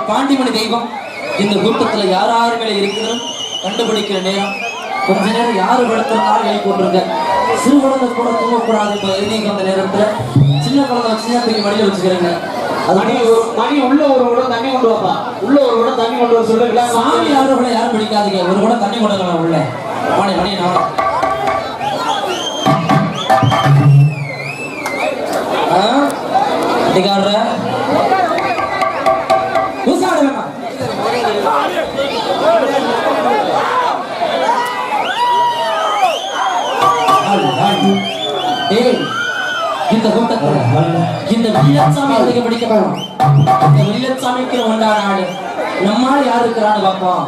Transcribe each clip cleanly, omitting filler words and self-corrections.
பாண்டிமணி தெய்வம் இந்த கூட்டத்துல யார் யார் மேல இருக்கிறதும் கண்டுபிடிக்கிற நேரம். கொஞ்ச நேரம் யாரு படுத்திருந்தாலும் எழுதி போட்டிருக்க. சிறு குழந்தை கூட தூங்கக்கூடாது. இப்ப எழுதிக்கு வந்த நேரத்துல சின்ன குழந்தை வச்சுன்னா தூக்கி மடியில வச்சுக்கிறேங்க. அது மணி உள்ள ஒரு கூட தண்ணி கொண்டு வாப்பா. உள்ள ஒரு கூட தண்ணி கொண்டு வர சொல்லுங்களா. சாமி யாரும் கூட யாரும் பிடிக்காதீங்க. ஒரு கூட தண்ணி கொண்டு வரலாம் உள்ள. மணி மணி நான் காடுற இந்த கூட்டத்தில் இந்த வெள்ளச்சாமி அதுக்கு பிடிக்கப்படும். இந்த வெள்ளச்சாமிக்கு உண்டான ஆடு நம்மால் யார் இருக்கிறான்னு பார்ப்போம்.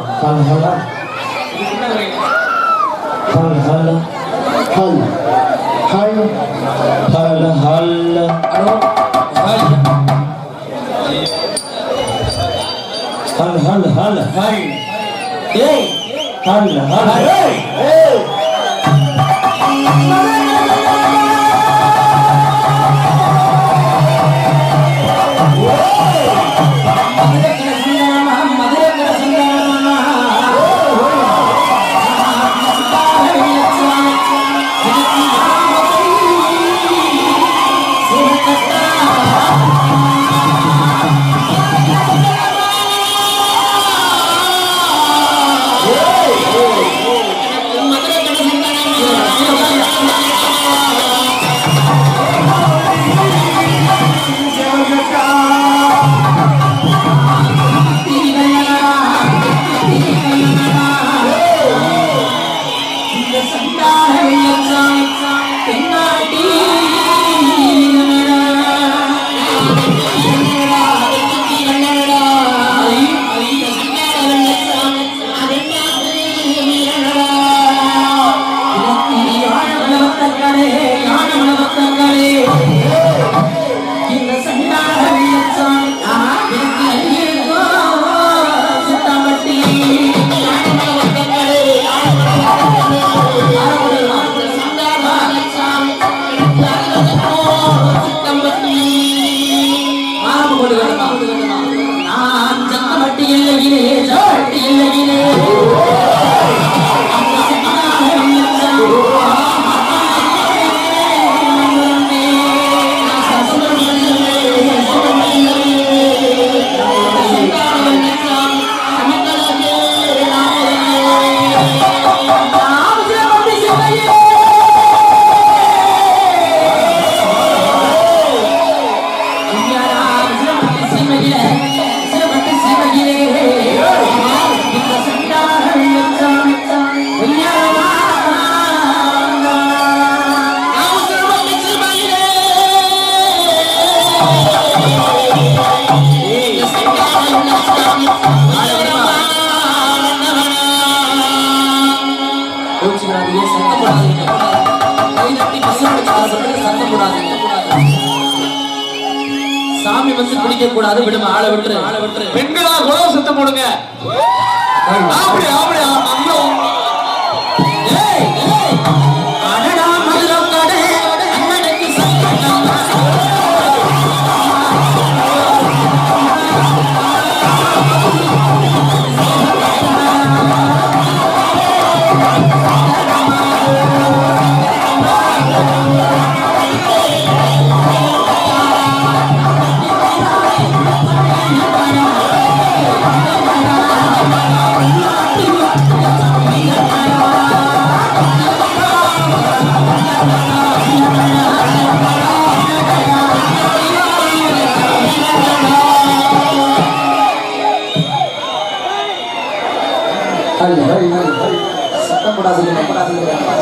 சாமி வந்து பிடிக்க கூடாது. விடுமா ஆளை விட்டுரு. பெண்களா குலவ சத்தம் போடுங்க. அப்படி அப்படி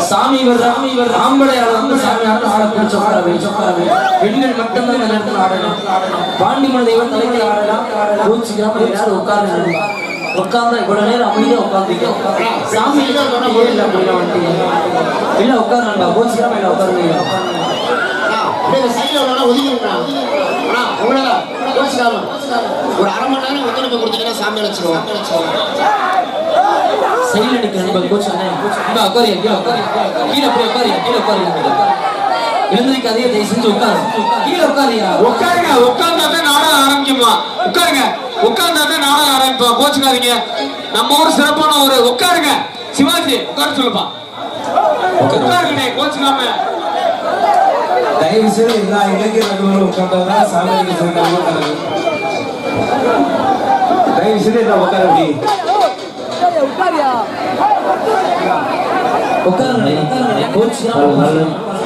சாமி பெண்கள் மட்டும்தான் இந்த நேரத்தில் ஆடலாம். பாண்டிமணி தெய்வம் தலைக்கு ஆடலாம். கோச்சிக்காம யாரும் உட்கார்ந்து உட்கார்ந்தா இவ்வளவு நேரம் அமைதியா உட்கார்ந்தீங்க. சாமி இல்ல உட்காருங்க. கோச்சிக்காம இல்ல உட்காருங்க. ஒரு அரை மணி நேரம் ஒத்துழைப்பு கொடுத்தீங்கன்னா சாமி அழைச்சிருவோம். சைடுல நிக்கிறேன் கோச் அண்ணே. இங்க உட்காரியா கீழே போய் உட்காரியா. எழுந்திருக்காதே, தயவு செஞ்சு உட்காரு. கீழே உட்காரியா. உட்காருங்க. உட்கார்ந்தா தான் நாடகம் ஆரம்பிக்குமா. உட்காருங்க. உட்கார்ந்தா கோச்சுக்காதீங்க. நம்ம ஊர் சிறப்பான ஒரு உட்காருங்க. சிவாஜி உட்கார சொல்லுப்பா. உட்காருங்க கோச்சுக்காம. தயவு செய்து எல்லா இலக்கிய நடுவரும் உட்கார்ந்ததான் சாமிக்கு உட்காருங்க. தயவு செய்து எல்லாம் உட்கார முடியும்.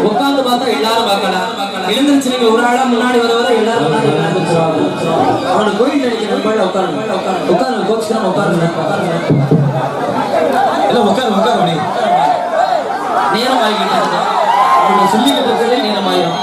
உட்கார்ந்து பார்த்தா எல்லாரும் பார்க்கலாம். எழுந்திருச்சு நீங்க ஒரு ஆளா முன்னாடி வர எல்லாரும் அவனுக்கு கோயில் நினைக்கிற உட்காருங்க கோச்சுக்கலாம் உட்காருங்க எல்லாம் உட்கார முடியும். நேரம் ஆகிட்டாங்க. அவனை சொல்லிக்கிட்டு இருக்கிறதே நேரம் ஆயிரும்.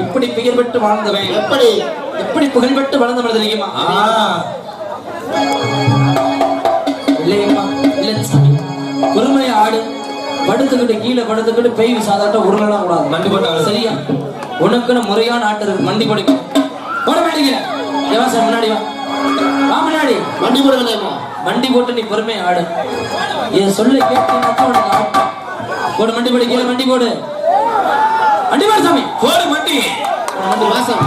இப்படி பெயர் பெற்று வாழ்ந்தவன் எப்படி புகழ்பெற்று வளர்ந்தவன் தெரியுமா? பொறுமை ஆடு படுத்துக்கிட்டு கீழே படுத்துக்கிட்டு பெய் சாதாட்ட உருளலாம் கூடாது. மண்டி போட்டாங்க சரியா? உனக்குன்னு முறையான ஆட்டு இருக்கு. மண்டி போடுங்க போட மாட்டீங்க. முன்னாடி வா முன்னாடி மண்டி போடுங்க. மண்டி போட்டு நீ பொறுமை ஆடு. என் சொல்ல கேட்டீங்கன்னா உனக்கு ஆட்டம் போடு. மண்டி போடு கீழே மண்டி போடு. மண்டி போடு சாமி போடு. மண்டி மண்டி வாசம்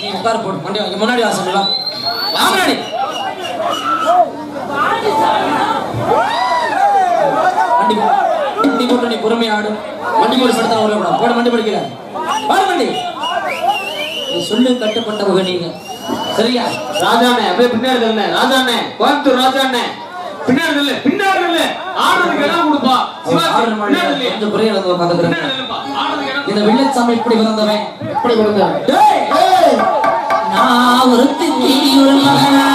நீ உட்கார போடு. மண்டி முன்னாடி வாசம் முன்னாடி மண்டி போட்டு நீ பொறுமை ஆடு. மண்டி போடு படுத்தா உள்ள போட மண்டி படிக்கல பாரு மண்டி சொல்லு கட்டுப்பட்டவங்க நீங்க சரியா? ராஜாண்ணே அப்படியே பின்னாடி இல்ல. ராஜாண்ணே கோயம்புத்தூர் ராஜாண்ணே பின்னாடி இல்ல. பின்னாடி இல்ல ஆடுறதுக்கு இடம் கொடுப்பா. கொஞ்சம் புரிய பாத்துக்கிறேன். இந்த வெள்ளச்சாமி இப்படி வந்தவன் எப்படி வந்தவன்? நான் ஒருத்தி ஒரு மகனா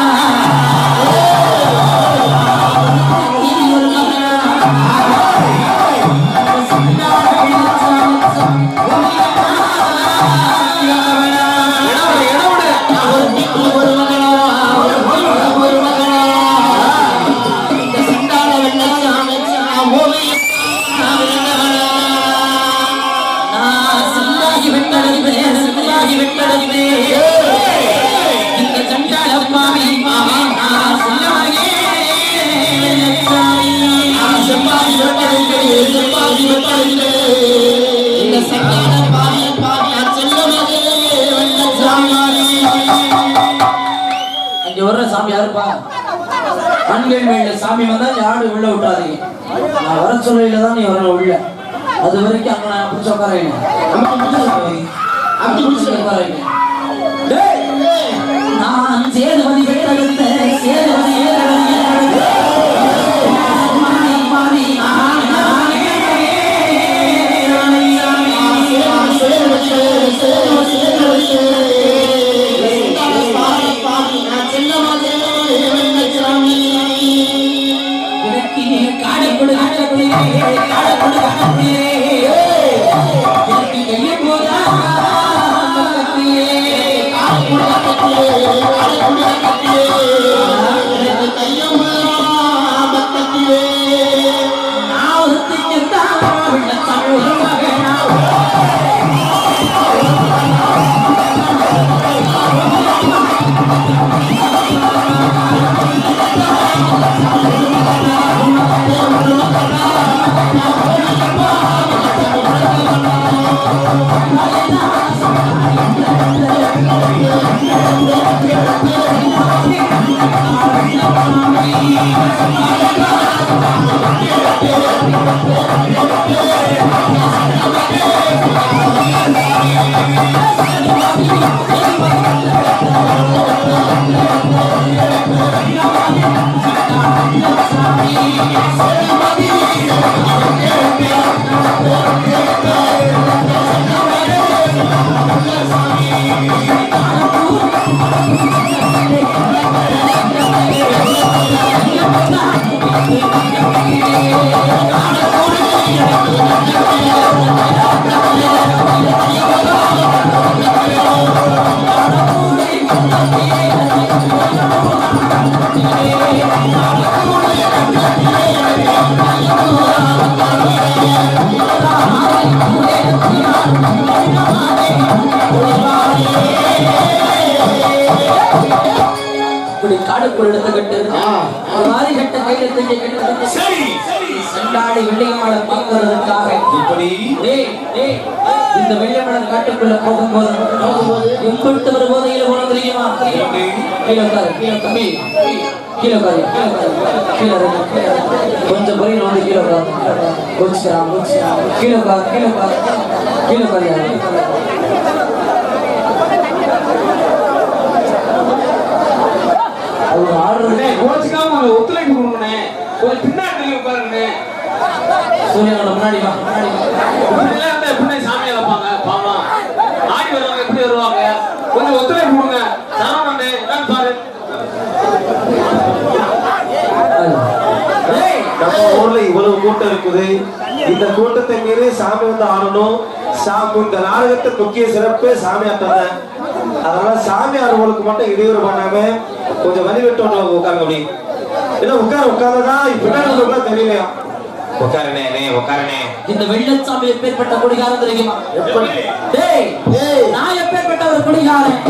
சாமி யாருப்பா? கண்கள் மேல சாமி வந்தா யாரு உள்ள விட்டாதீங்க. நான் வர சொல்லையில தான் நீ வர உள்ள. அது வரைக்கும் அங்க நான் பிடிச்ச உட்காரேன். நான் சேதுபதி பெற்றெடுத்த சேதுபதி இப்படி காடுக்குள் எடுத்துக்கிட்டு ஒரு மாதிரி கட்ட கையில தூக்கி கட்டு சரி சண்டாடி வெள்ளையம்மாளை பார்க்கறதுக்காக இப்படி இந்த வெள்ளையம்மன் காட்டுக்குள்ள போகும்போது எம்பிட்டு ஒரு போதையில போன தெரியுமா? கீழே உட்காரு, கீழே தம்பி, கீழே உட்காரு, கீழே இறங்கு, கொஞ்சம் பொறியில் வந்து கீழே உட்காரு, கோச்சுக்கிறான், கீழே உட்காரு, கீழே உட்காரு, கீழே உட்காரு. அவங்க ஆடுறதே கோச்சுக்காம ஒத்துழைப்பு கொடுக்கணே, கொஞ்சம் பின்னாடி உட்காருங்க. சூரியனோட முன்னாடி வா, முன்னாடி வா. இப்படிலாம் இருந்தா எப்படி சாமி இழப்பாங்க? பாவமா ஆடி வருவாங்க, எப்படி வருவாங்க? கொஞ்சம் ஒத்துழைப்பு கொடுங்க. சரவணே என்னன்னு பாரு. நம்ம ஊர்ல இவ்வளவு கூட்டம் இருக்குது. இந்த கூட்டத்தை மீறி சாமி வந்து ஆடணும். இந்த நாடகத்தை முக்கிய சிறப்பு சாமியாட்டம் தான். அதனால சாமி ஆடுவங்களுக்கு மட்டும் இடையூறு பண்ணாம கொஞ்சம் வழி விட்டு உட்காருங்க. அப்படி ஏன்னா உட்கார்ந்துதான் பின்னாடி தெரியலையா? உட்காருனே உட்காருனே. இந்த வெள்ளச்சாமி எப்பேற்பட்ட குடிகாரன் தெரியுமா? நான் எப்பேற்பட்ட ஒரு குடிகாரன்?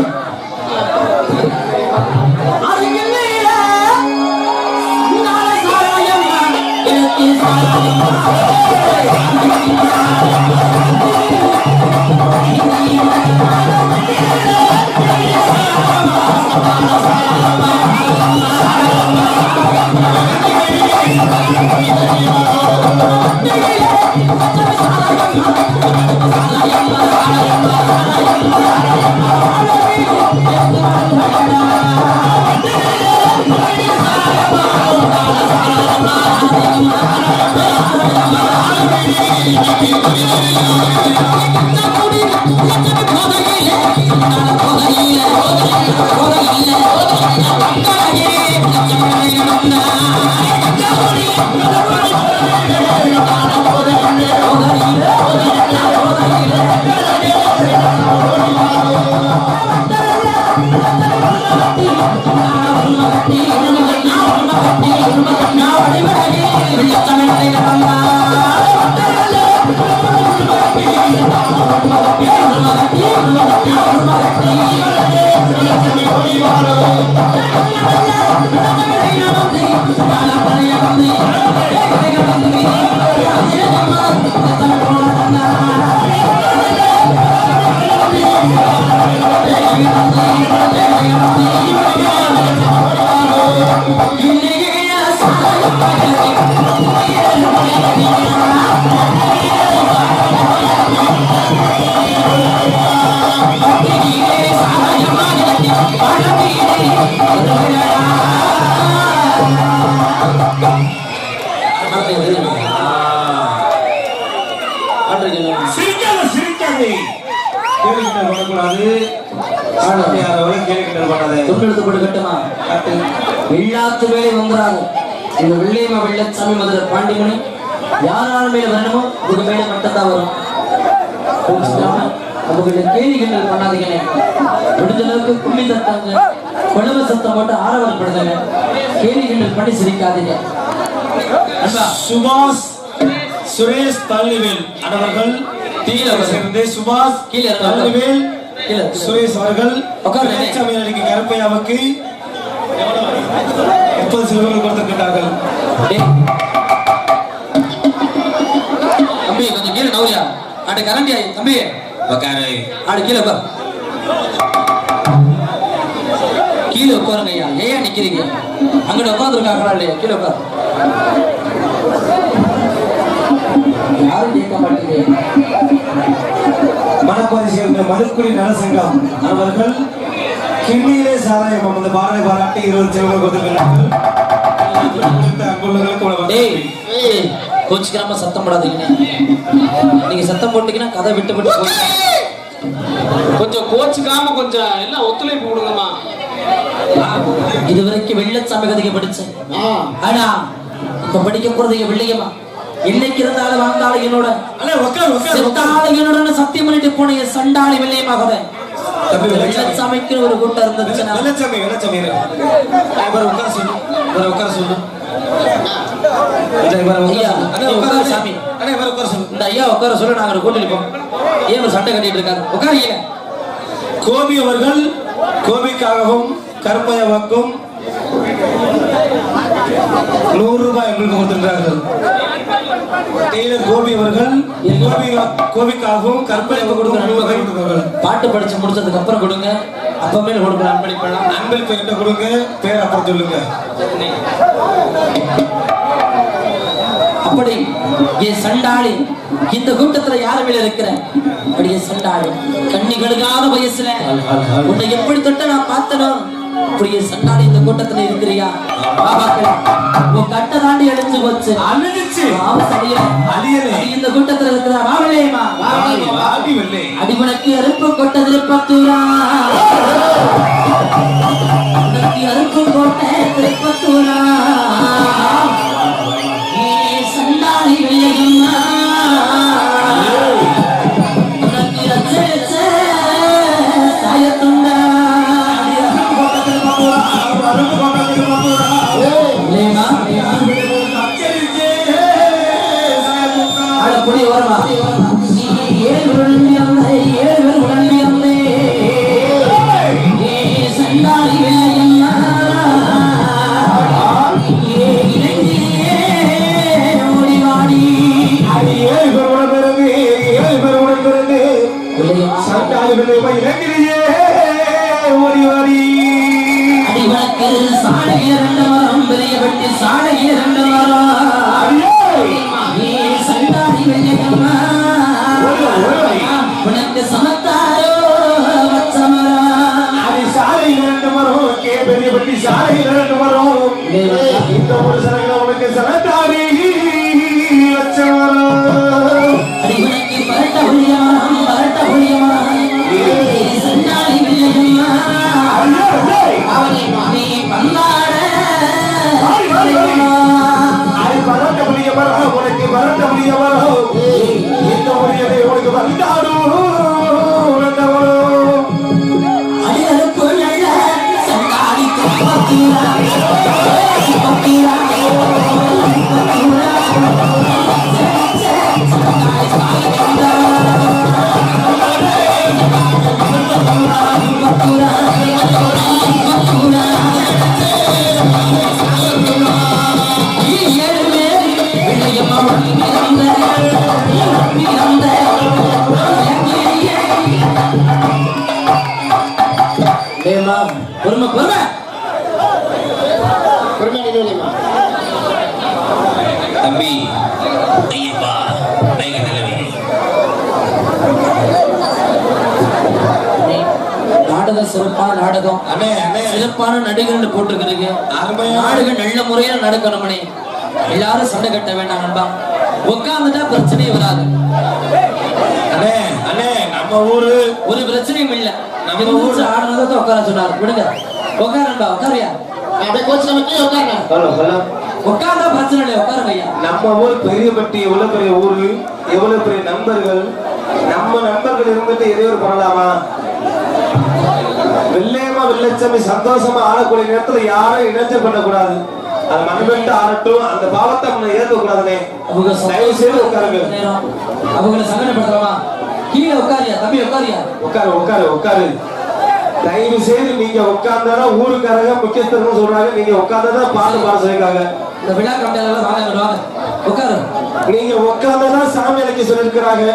சிரிக்காதே. கேள்விக்கிட்ட பண்ணக்கூடாது. கேள்விக்கிட்ட பண்ணாதே. தொட்டெடுத்து போட்டு கட்டுமா? வெள்ளாத்து வேலை வந்துறாங்க. இந்த வெள்ளையம்மா வெள்ளச்சாமி மதுரை பாண்டிமணி யாரால் மேல வரணுமோ உங்க மேல மட்டும்தான் வரும். அவங்கள கேள்விகள் பண்ணாதீங்கன்னு முடிஞ்ச அளவுக்கு கும்மி தட்டாங்க, குழம்பு சத்தம் போட்டு ஆரவாரப்படுதுங்க. கேள்விகள் பண்ணி சிரிக்காதீங்க. சுபாஷ் சுரேஷ் தள்ளிவேல் அவர்கள் சேர்ந்து சுபாஷ் தள்ளிவேல் சுரேஷ் அவர்கள் வெள்ளச்சாமிக்கு கருப்பையாவுக்கு 30 சிலுவைகள் கொடுத்திருக்கிறார்கள். தம்பி கொஞ்சம் கீழே நவுரியா ஆடு கரண்டியா தம்பி உட்காரு. ஆடு கீழே உட்கார் கீழே உட்காருங்க ஐயா ஏன் நிக்கிறீங்க அங்கிட்ட உட்காந்துருக்காங்களா இல்லையா கீழே உட்கார் யாரும் கேட்க மாட்டேங்க மணப்பாறை சேர்ந்த மதுக்குடி நலசங்கம் அவர்கள் கிண்ணியிலே சாராயம் அந்த பாரதி பாராட்டி 20 செல்வங்கள் கொடுத்திருக்கிறார்கள். கோச்சிக்காம சத்தம் போடாதீங்க நீங்க சத்தம் போட்டீங்கன்னா கதை விட்டு விட்டு போயிடும். கொஞ்சம் கோச்சுக்காம கொஞ்சம் எல்லாம் ஒத்துழைப்பு கொடுங்கம்மா. இதுவரைக்கும் வெள்ளச்சாமி கதைக்கு படிச்சேன் ஆனா இப்ப படிக்க போறது என் வெள்ளையம்மா என்னைக்கு இருந்தாலும் வாழ்ந்தாலும் என்னோட செத்தாலும் சத்தியம் பண்ணிட்டு போன என் சண்டாளி வெள்ளையம்மா கதை வெள்ளச்சாமிக்கு ஒரு கூட்டம் இருந்துச்சுன்னா சண்டை கட்டிட்டு இருக்காரு உட்காருங்க. கோபி அவர்கள் கோபிக்காகவும் கருப்பையாவுக்கும் 100 ரூபாய் எங்களுக்கு கொடுத்திருக்கிறார்கள். டெய்லர் கோபி அவர்கள் கோபிக்காகவும் கருப்பையாவுக்கும் பாட்டு படிச்சு முடிச்சதுக்கு அப்புறம் கொடுங்க அப்பவே கொடுக்கலாம் அன்பளிப்பெல்லாம் அன்பளிப்பு என்ன கொடுங்க பேர் அப்புறம் சொல்லுங்க. அப்படி என் சண்டாளி இந்த கூட்டத்துல யாருமே இருக்கிற அப்படியே சண்டாளி கண்ணி கடுகாத வயசுல உன்னை எப்படி தொட்ட நான் பார்த்தனோ அப்படியே சண்டாளி இந்த கூட்டத்துல இருக்கிறியா பாபாக்களா உன் கட்ட தாண்டி அழிஞ்சு போச்சு இந்த கூட்டத்துல இருக்கிற வாவலேமா அடிமனுக்கு அறுப்பு கொட்ட திருப்பத்தூரா அறுப்பு கொட்ட திருப்பத்தூரா சண்டாளி வெள்ளையம்மா உனக்கு ரச்ச சாயத்துண்டா தம்பி ஐயப்பா நாடகம் சிறப்பான நாடகம் சிறப்பான நடிகர் போட்டிருக்கிறீங்க நாடகம் நல்ல முறையில நடக்கணும்னே எல்லாரும் சண்டை கட்ட வேண்டாம் நண்பா உட்கார்ந்துட்டா பிரச்சனையே வராது நம்ம ஊரு ஒரு பிரச்சனையும் இல்ல நம்ம ஊரு ஆடுறத உட்கார சொன்னார் விடுங்க உட்கார நண்பா உட்காரியா அப்படியே கோச்சு நமக்கு உட்காருங்க உட்கார்ந்தா பிரச்சனை இல்லை உட்காருங்க ஐயா நம்ம ஊர் பெரியப்பட்டி எவ்வளவு பெரிய ஊரு எவ்வளவு பெரிய நண்பர்கள் நம்ம நண்பர்கள் இருந்துட்டு எதையும் பண்ணலாமா வெள்ளையமா வெள்ளச்சாமி சந்தோஷமா ஆடக்கூடிய நேரத்துல யாரும் இணைச்சல் பண்ணக்கூடாது அது மனமெட்டு ஆடட்டும் அந்த பாவத்தை நம்ம ஏற்கக்கூடாதுனே தயவு செய்து உட்காருங்க அவங்களை சங்கடப்படுத்தலாமா கீழே உட்காரியா தம்பி உட்காரியா உட்காரு உட்காரு உட்காரு தயவு செய்து நீங்க உட்கார்ந்தாதான் ஊருக்காரங்க முக்கியஸ்தர்கள் சொல்றாங்க நீங்க உட்கார்ந்தாதான் பாட்டு பாட சொல்லிருக்காங்க இந்த விழா கம்பெனியால வாங்க வாங்க உட்காரு. நீங்க உட்கார்ந்துதான் சாமி இலக்கி சொல்லிருக்கிறாங்க.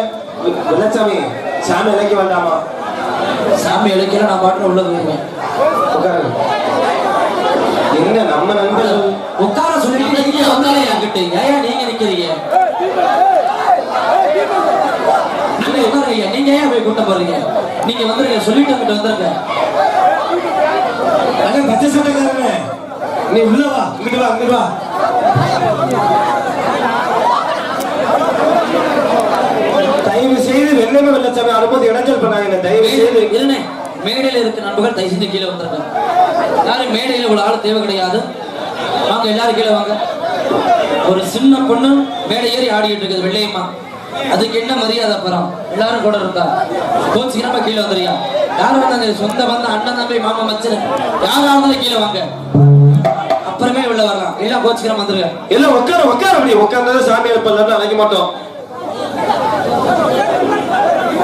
வெள்ளச்சாமி சாமி இலக்கி வேண்டாமா? சாமி இலக்கியம் நான் பாட்டு உள்ள போயிருவேன். உட்காரு. என்ன நம்ம நண்பர்கள் உட்கார சொல்லிட்டு நீங்க வந்தாலே என்கிட்ட ஏன் நீங்க நிக்கிறீங்க? நீங்க உட்காருங்க. நீங்க ஏன் போய் கூட்டம் போறீங்க? நீங்க வந்துருங்க, சொல்லிட்டு அங்கிட்டு வந்துருங்க. அங்க பச்சை சட்டைக்காரனே, நீ உள்ள வா, இங்கிட்டு வா, இங்கிட்டு வா. தயவு செய்து வெள்ளமே வெள்ளச்சாமி அனுமதி இடைஞ்சல் பண்ணாங்க. தயவு செய்து இருனே, மேடையில இருக்க நண்பர்கள் தயவு செஞ்சு கீழே வந்துருங்க. யாரும் மேடையில ஒரு ஆள் தேவை கிடையாது. வாங்க எல்லாரும் கீழே வாங்க. ஒரு சின்ன பொண்ணு மேடை ஏறி ஆடிட்டு இருக்குது வெள்ளையம்மா. அதுக்கு என்ன மரியாதை பரம்? எல்லாரும் கூட இருக்கா. கோச்சிக்கிறப்ப கீழே வந்துறியா? யாரும் வந்தாங்க, சொந்த வந்த அண்ணன் தம்பி மாமா மச்சன் யாராவது கீழே வாங்க. அப்புறமே உள்ள வரலாம். எல்லாம் கோச்சிக்கிற வந்துருங்க. எல்லாம் உட்கார உட்கார அப்படி உட்கார்ந்தா சாமி இருப்பல அழைக்க மாட்டோம்.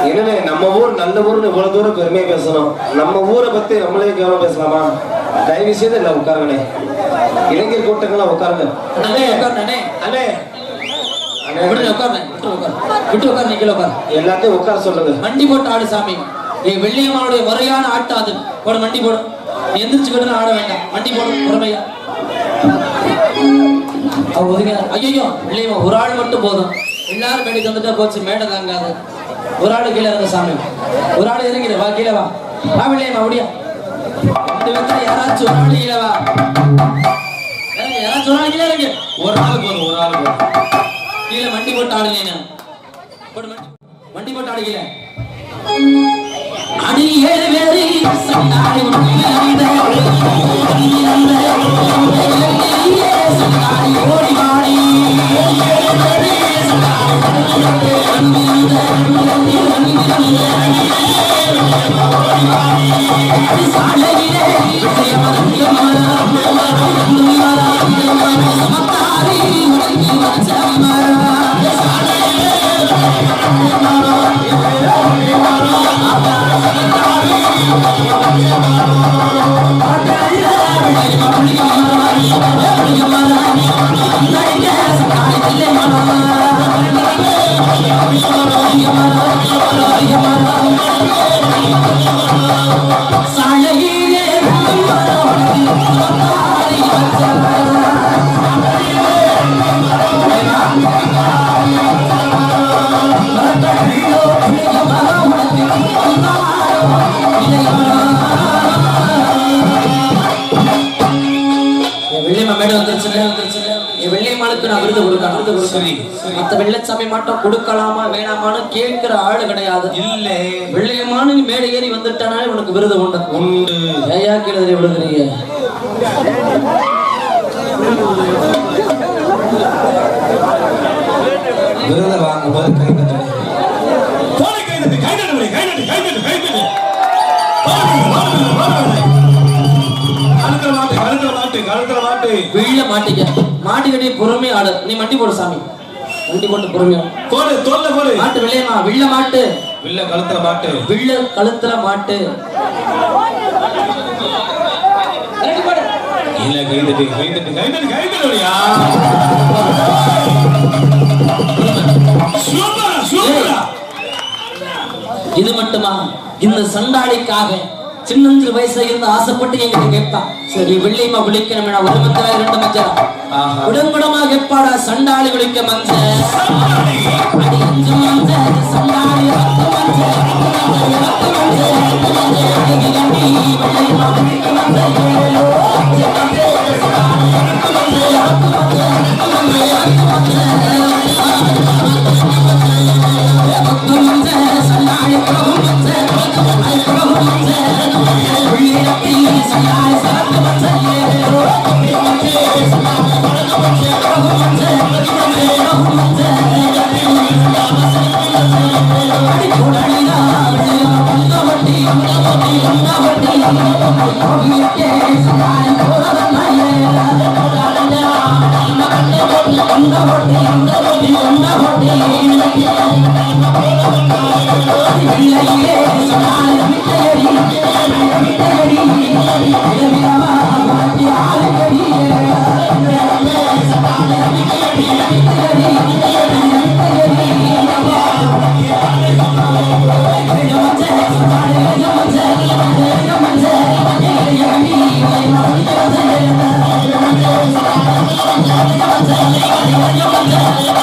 என்னன்னு நம்ம ஊர் நல்ல ஊர்னு இவ்வளவு தூரம் பெருமையா பேசணும். நம்ம ஊரை பத்தி நம்மளே கேவலம் பேசலாமா? தயவு செய்து இல்ல உட்காருங்கண்ணே. இளைஞர் கூட்டங்கள்லாம் உட்காருங்க. அண்ணே உட்காருண்ணே. அண்ணே விட்டு உட்காரு. நீங்க உட்காரு. எல்லாத்தையும் உட்கார சொல்லுங்க. மண்டி போட்டு ஆடு சாமி. என் வெள்ளியம்மாவுடைய முறையான ஆட்டம் அது. போட மண்டி போடும். நீ எந்திரிச்சு கிட்ட ஆட வேண்டாம். மண்டி போடும் பொறுமையா. ஐயோ வெள்ளியம்மா ஒரு ஆள் மட்டும் போதும். எல்லாரும் மேடைக்கு வந்துட்டா போச்சு. மேடை தாங்காது. ஒரு ஆளு கீழே இருங்க சாமி. ஒரு ஆளு இறங்கிடு. வா கீழே வா. வா வெள்ளியம்மா முடியா. யாராச்சும் ஒரு ஆளு கீழே வா. யாராச்சும் ஒரு ஆளு கீழே இறங்கு. ஒரு ஆள் போதும், ஒரு ஆள் போதும். கீழே மண்டி போட்டு ஆடுங்க. மண்டி போட்டு ஆடு கீழே. அடி ஏழு வேறு சண்டாடி ஓடி வாடி வெள்ளையம்மாளுக்கு நான் விருது கொடுக்கணும். மத்த வெள்ளச்சாமி மட்டும் கொடுக்கலாமா வேணாமான்னு கேட்கிற ஆளு கிடையாது. இல்ல வெள்ளையம்மானு மேடை ஏறி வந்துட்டானா உனக்கு விருது உண்டு. உண்டு. ஏயா கீழே விடுக்கிறீங்க? விருதை வாங்கும் போது கை தட்டு. வீழ மாட்டிக்க. மாட்டிக்கிட்டே பொறுமையா ஆடு. நீ மண்டி போடு சாமி. மண்டி போட்டு பொறுமையா போடு. தோல்ல போடு. மாட்டு வெள்ளையம்மா. வில்ல மாட்டு. வில்ல கழுத்துல மாட்டு. வில்ல கழுத்துல மாட்டு. இல்ல கை தட்டு, கை தட்டு, கை தட்டு, கை தட்டுறியா? சூப்பரா சூப்பரா. இது மட்டுமா? இந்த சண்டாளிக்காக சின்னஞ்சு வயசுல இருந்து ஆசைப்பட்டு எங்கிட்ட கேட்பான். சரி வெள்ளியம்மா விழிக்கணும். ஒரு மஞ்சள் 2 மஞ்சள் உடம்புடமா கேட்பாடா. சண்டாளி விழிக்க மஞ்சள் சண்டாளி வாசலை கனிவரையும் வந்தாலே